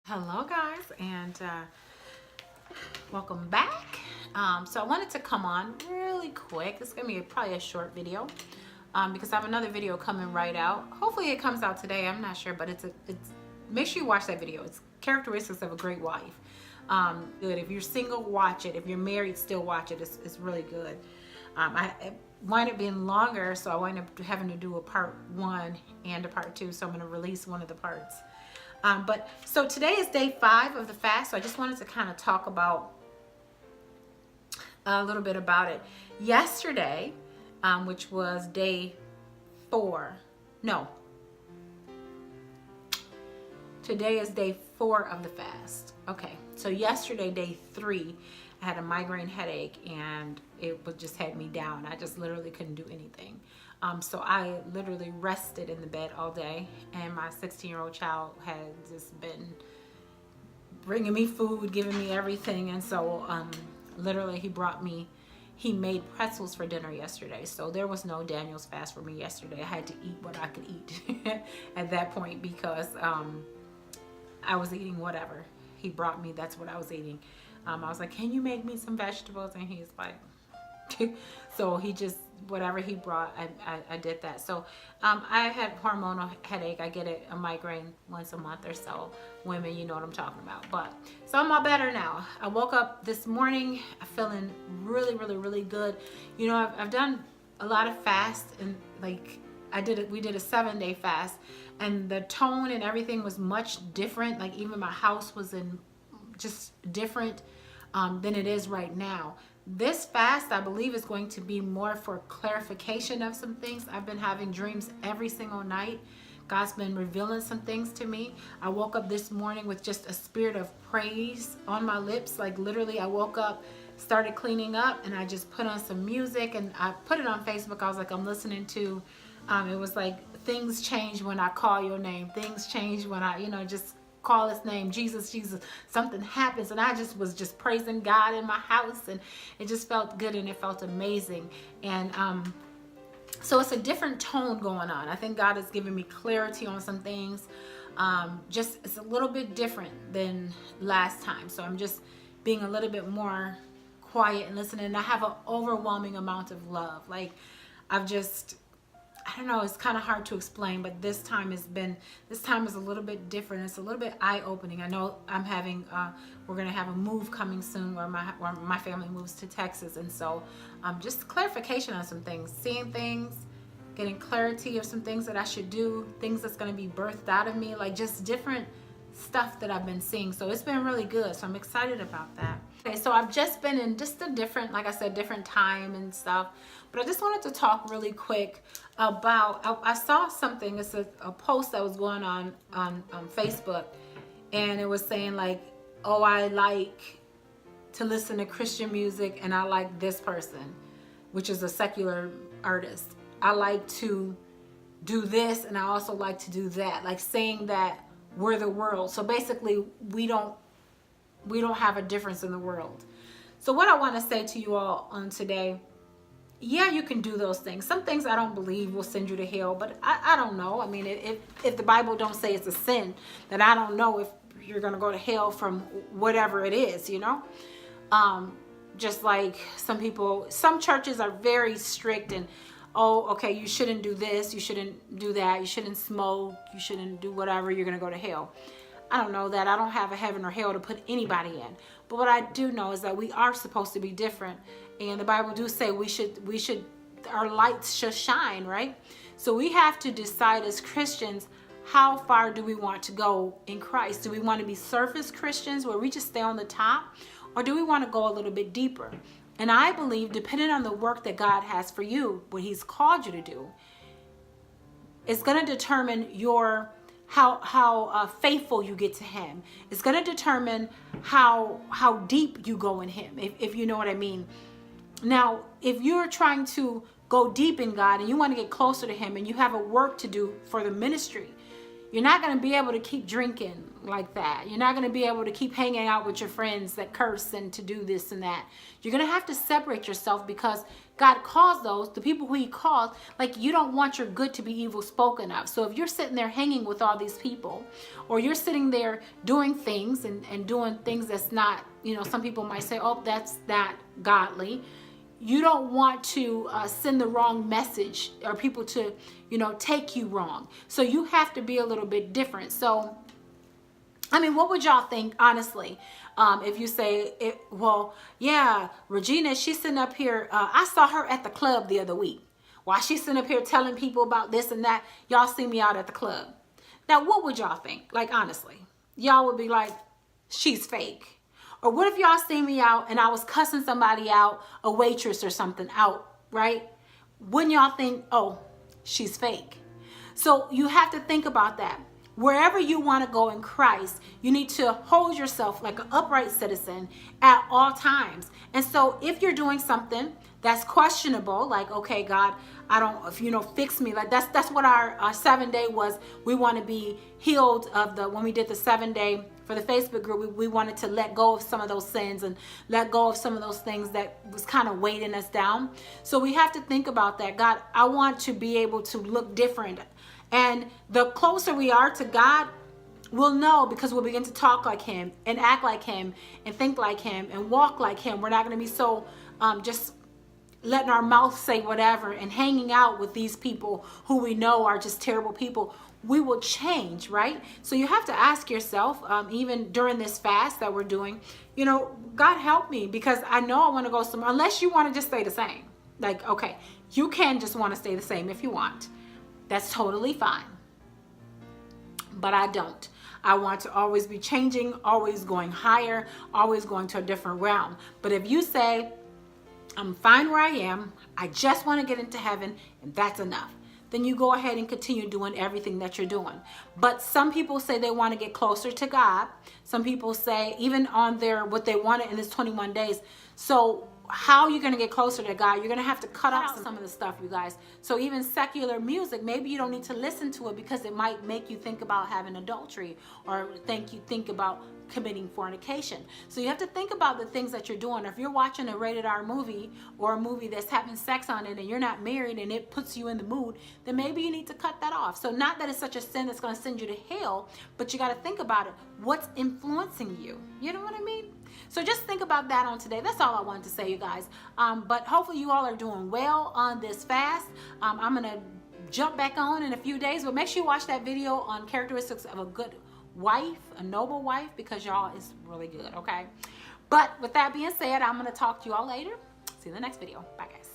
Hello guys, and welcome back. So I wanted to come on really quick. It's gonna be probably a short video because I have another video coming right out. Hopefully it comes out today. I'm not sure, but it's make sure you watch that video. It's characteristics of a great wife. Good. If you're single, watch it. If you're married, still watch it. It's really good. It wound up being longer, so I wound up having to do a part 1 and a part 2. So I'm going to release one of the parts. So today is day 5 of the fast. So I just wanted to kind of talk about a little bit about it. Yesterday, which was day 4. No. Today is day 4 of the fast. Okay. So yesterday, day 3, I had a migraine headache and it just had me down. I just literally couldn't do anything. So I literally rested in the bed all day, and my 16-year-old child had just been bringing me food, giving me everything. And so literally he made pretzels for dinner yesterday. So there was no Daniel's fast for me yesterday. I had to eat what I could eat at that point because I was eating whatever he brought me. That's what I was eating. I was like, can you make me some vegetables? And he's like, so he just, whatever he brought, I did that. So I had hormonal headache. I get a migraine once a month or so. Women, you know what I'm talking about. But so I'm all better now. I woke up this morning feeling really, really, really good. You know, I've done a lot of fasts, and like we did a 7-day fast, and the tone and everything was much different. Like even my house was in just different than it is right now. This fast, I believe, is going to be more for clarification of some things. I've been having dreams every single night. God's been revealing some things to me. I woke up this morning with just a spirit of praise on my lips. Like literally, I woke up, started cleaning up, and I just put on some music, and I put it on Facebook. I was like, I'm listening to, it was like, things change when I call your name. Things change when I, just call his name, Jesus, Jesus. Something happens, and I just was praising God in my house, and it just felt good, and it felt amazing. And so it's a different tone going on. I think God is giving me clarity on some things. Just it's a little bit different than last time. So I'm just being a little bit more quiet and listening. And I have an overwhelming amount of love. Like I don't know, it's kind of hard to explain, but this time is a little bit different. It's a little bit eye-opening. I know we're going to have a move coming soon where my family moves to Texas. And so just clarification on some things, seeing things, getting clarity of some things that I should do, things that's going to be birthed out of me, like just different stuff that I've been seeing. So it's been really good. So I'm excited about that. Okay, so I've just been in just a different, like I said, different time and stuff. But I just wanted to talk really quick about, I saw something, it's a post that was going on Facebook, and it was saying like, oh, I like to listen to Christian music, and I like this person, which is a secular artist. I like to do this, and I also like to do that, like saying that we're the world. So basically we don't have a difference in the world. So what I want to say to you all on today, yeah, you can do those things. Some things I don't believe will send you to hell, but I don't know. I mean, if the Bible don't say it's a sin, then I don't know if you're going to go to hell from whatever it is, just like some churches are very strict and, oh, okay, you shouldn't do this, you shouldn't do that, you shouldn't smoke, you shouldn't do whatever, you're going to go to hell. I don't know that. I don't have a heaven or hell to put anybody in. But what I do know is that we are supposed to be different. And the Bible do say our lights should shine, right? So we have to decide as Christians, how far do we want to go in Christ? Do we want to be surface Christians where we just stay on the top? Or do we want to go a little bit deeper? And I believe, depending on the work that God has for you, what he's called you to do, it's going to determine how faithful you get to him. It's going to determine how deep you go in him, if you know what I mean. Now, if you're trying to go deep in God and you want to get closer to him and you have a work to do for the ministry, You're not going to be able to keep drinking like that. You're not going to be able to keep hanging out with your friends that curse and to do this and that. You're going to have to separate yourself, because God calls those, the people who he calls, like, you don't want your good to be evil spoken of. So if you're sitting there hanging with all these people, or you're sitting there doing things and doing things that's not, you know, some people might say, oh, that's not godly. You don't want to send the wrong message, or people to, you know, take you wrong. So you have to be a little bit different. So, I mean, what would y'all think, honestly, if you say, well, yeah, Regina, she's sitting up here. I saw her at the club the other week. While she's sitting up here telling people about this and that, y'all see me out at the club. Now, what would y'all think? Like, honestly, y'all would be like, she's fake. Or what if y'all see me out and I was cussing somebody out, a waitress or something out, right? Wouldn't y'all think, oh, she's fake? So you have to think about that. Wherever you want to go in Christ, you need to hold yourself like an upright citizen at all times. And so if you're doing something that's questionable, like, okay, God, I don't, you know, fix me. Like that's what our 7 day was. We want to be healed of when we did the 7 day for the Facebook group, we wanted to let go of some of those sins and let go of some of those things that was kind of weighting us down. So we have to think about that. God, I want to be able to look different. And the closer we are to God, we'll know, because we'll begin to talk like him and act like him and think like him and walk like him. We're not going to be so just letting our mouth say whatever and hanging out with these people who we know are just terrible people. We will change, right? So you have to ask yourself, even during this fast that we're doing, you know, God help me, because I know I want to go somewhere. Unless you want to just stay the same. Like, okay, you can just want to stay the same if you want. That's totally fine. But I don't. I want to always be changing, always going higher, always going to a different realm. But if you say, I'm fine where I am, I just want to get into heaven, and that's enough, then you go ahead and continue doing everything that you're doing. But some people say they want to get closer to God. Some people say, even on their, what they wanted in this 21 days. So how are you going to get closer to God? You're going to have to cut out some of the stuff, you guys. So even secular music, maybe you don't need to listen to it, because it might make you think about having adultery, or think about committing fornication. So you have to think about the things that you're doing. If you're watching a rated R movie, or a movie that's having sex on it, and you're not married and it puts you in the mood, then maybe you need to cut that off. So not that it's such a sin that's going to send you to hell, but you got to think about it. What's influencing you? You know what I mean? So just think about that on today. That's all I wanted to say, you guys. But hopefully you all are doing well on this fast. I'm going to jump back on in a few days, but make sure you watch that video on characteristics of a good wife, a noble wife, because y'all is really good, okay? But with that being said, I'm going to talk to you all later. See you in the next video. Bye, guys.